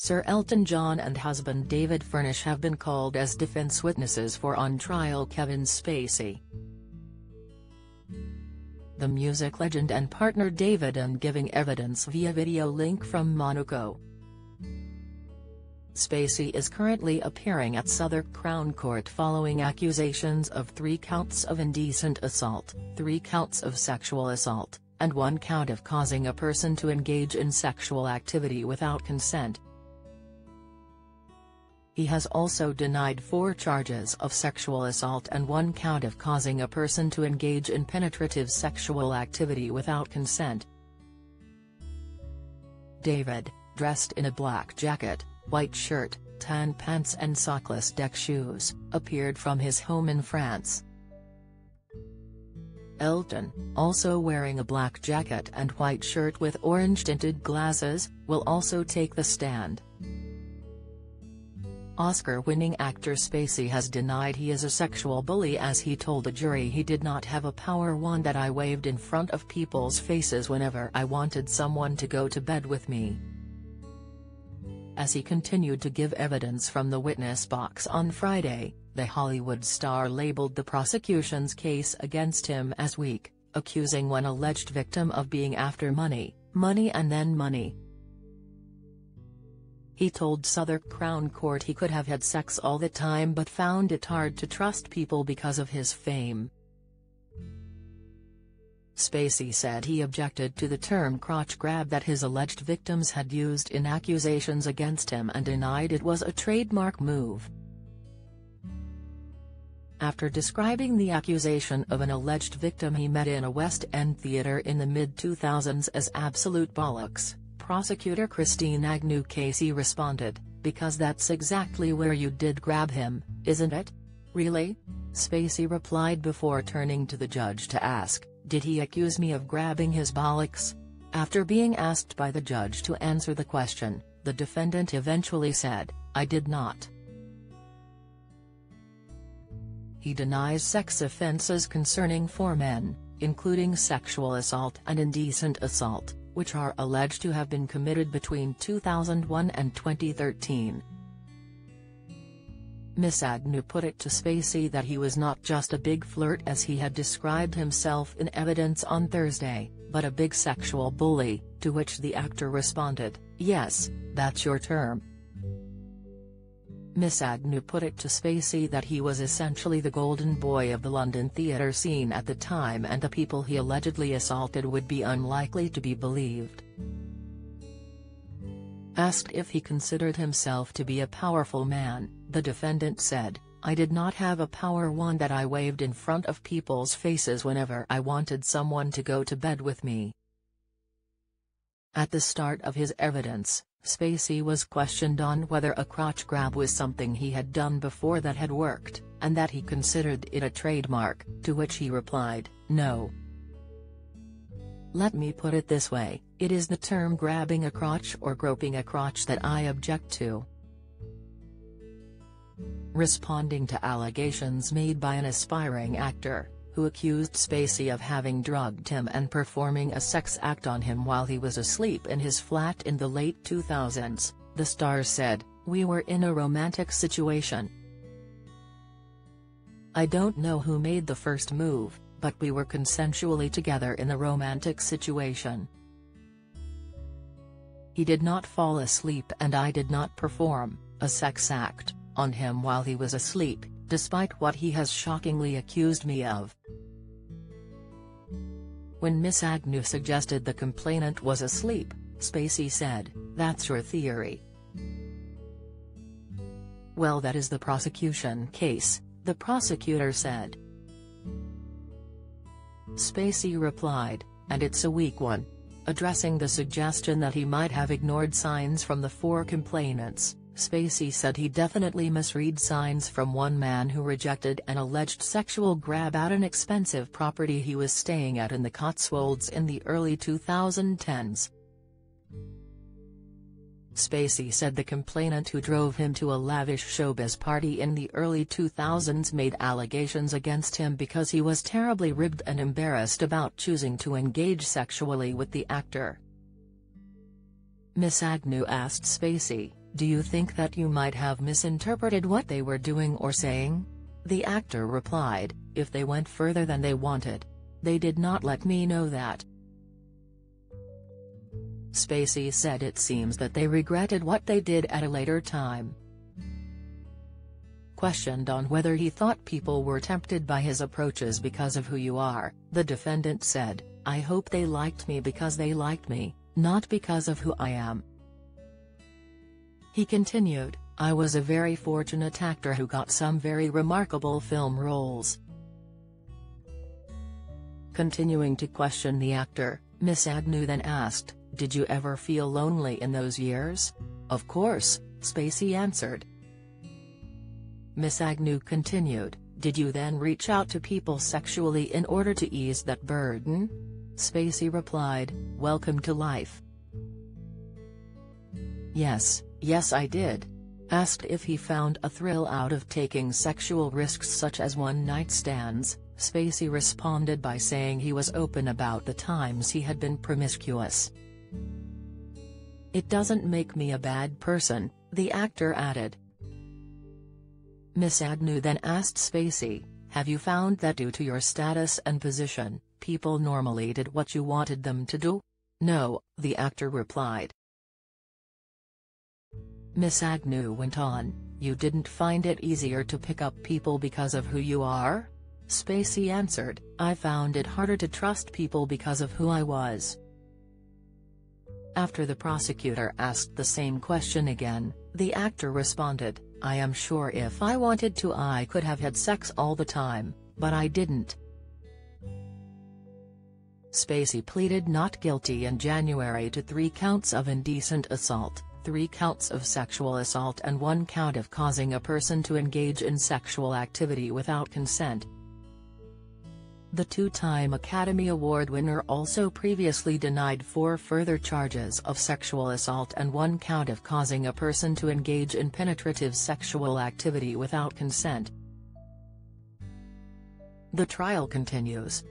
Sir Elton John and husband David Furnish have been called as defense witnesses for on-trial Kevin Spacey. The music legend and partner David giving evidence via video link from Monaco. Spacey is currently appearing at Southwark Crown Court following accusations of 3 counts of indecent assault, 3 counts of sexual assault, and 1 count of causing a person to engage in sexual activity without consent. He has also denied 4 charges of sexual assault and 1 count of causing a person to engage in penetrative sexual activity without consent. David, dressed in a black jacket, white shirt, tan pants and sockless deck shoes, appeared from his home in France. Elton, also wearing a black jacket and white shirt with orange-tinted glasses, will also take the stand. Oscar-winning actor Spacey has denied he is a sexual bully as he told the jury he did not have a power wand that I waved in front of people's faces whenever I wanted someone to go to bed with me. As he continued to give evidence from the witness box on Friday, the Hollywood star labeled the prosecution's case against him as weak, accusing one alleged victim of being after money, money and then money. He told Southwark Crown Court he could have had sex all the time but found it hard to trust people because of his fame. Spacey said he objected to the term crotch grab that his alleged victims had used in accusations against him and denied it was a trademark move. After describing the accusation of an alleged victim he met in a West End theatre in the mid-2000s as absolute bollocks, prosecutor Christine Agnew Casey responded, "Because that's exactly where you did grab him, isn't it? Really?" Spacey replied before turning to the judge to ask, "Did he accuse me of grabbing his bollocks?" After being asked by the judge to answer the question, the defendant eventually said, "I did not." He denies sex offenses concerning 4 men, including sexual assault and indecent assault, which are alleged to have been committed between 2001 and 2013. Ms. Agnew put it to Spacey that he was not just a big flirt as he had described himself in evidence on Thursday, but a big sexual bully, to which the actor responded, "Yes, that's your term." Ms. Agnew put it to Spacey that he was essentially the golden boy of the London theatre scene at the time and the people he allegedly assaulted would be unlikely to be believed. Asked if he considered himself to be a powerful man, the defendant said, "I did not have a power wand that I waved in front of people's faces whenever I wanted someone to go to bed with me." At the start of his evidence, Spacey was questioned on whether a crotch grab was something he had done before that had worked, and that he considered it a trademark, to which he replied, "No. Let me put it this way, it is the term grabbing a crotch or groping a crotch that I object to." Responding to allegations made by an aspiring actor, who accused Spacey of having drugged him and performing a sex act on him while he was asleep in his flat in the late 2000s, the star said, "We were in a romantic situation. I don't know who made the first move, but we were consensually together in a romantic situation. He did not fall asleep and I did not perform a sex act on him while he was asleep, despite what he has shockingly accused me of." When Ms. Agnew suggested the complainant was asleep, Spacey said, "That's your theory." "Well, that is the prosecution case," the prosecutor said. Spacey replied, "And it's a weak one." Addressing the suggestion that he might have ignored signs from the 4 complainants, Spacey said he definitely misread signs from one man who rejected an alleged sexual grab at an expensive property he was staying at in the Cotswolds in the early 2010s. Spacey said the complainant who drove him to a lavish showbiz party in the early 2000s made allegations against him because he was terribly ribbed and embarrassed about choosing to engage sexually with the actor. Ms. Agnew asked Spacey, "Do you think that you might have misinterpreted what they were doing or saying?" The actor replied, "If they went further than they wanted. They did not let me know that." Spacey said it seems that they regretted what they did at a later time. Questioned on whether he thought people were tempted by his approaches because of who you are, the defendant said, "I hope they liked me because they liked me, not because of who I am." He continued, "I was a very fortunate actor who got some very remarkable film roles." Continuing to question the actor, Ms. Agnew then asked, "Did you ever feel lonely in those years?" "Of course," Spacey answered. Ms. Agnew continued, "Did you then reach out to people sexually in order to ease that burden?" Spacey replied, "Welcome to life." Yes I did." Asked if he found a thrill out of taking sexual risks such as one-night stands, Spacey responded by saying he was open about the times he had been promiscuous. "It doesn't make me a bad person," the actor added. Ms. Agnew then asked Spacey, "Have you found that due to your status and position, people normally did what you wanted them to do?" "No," the actor replied. Ms. Agnew went on, "You didn't find it easier to pick up people because of who you are?" Spacey answered, "I found it harder to trust people because of who I was." After the prosecutor asked the same question again, the actor responded, "I am sure if I wanted to I could have had sex all the time, but I didn't." Spacey pleaded not guilty in January to 3 counts of indecent assault, 3 counts of sexual assault and 1 count of causing a person to engage in sexual activity without consent. The 2-time Academy Award winner also previously denied 4 further charges of sexual assault and 1 count of causing a person to engage in penetrative sexual activity without consent. The trial continues.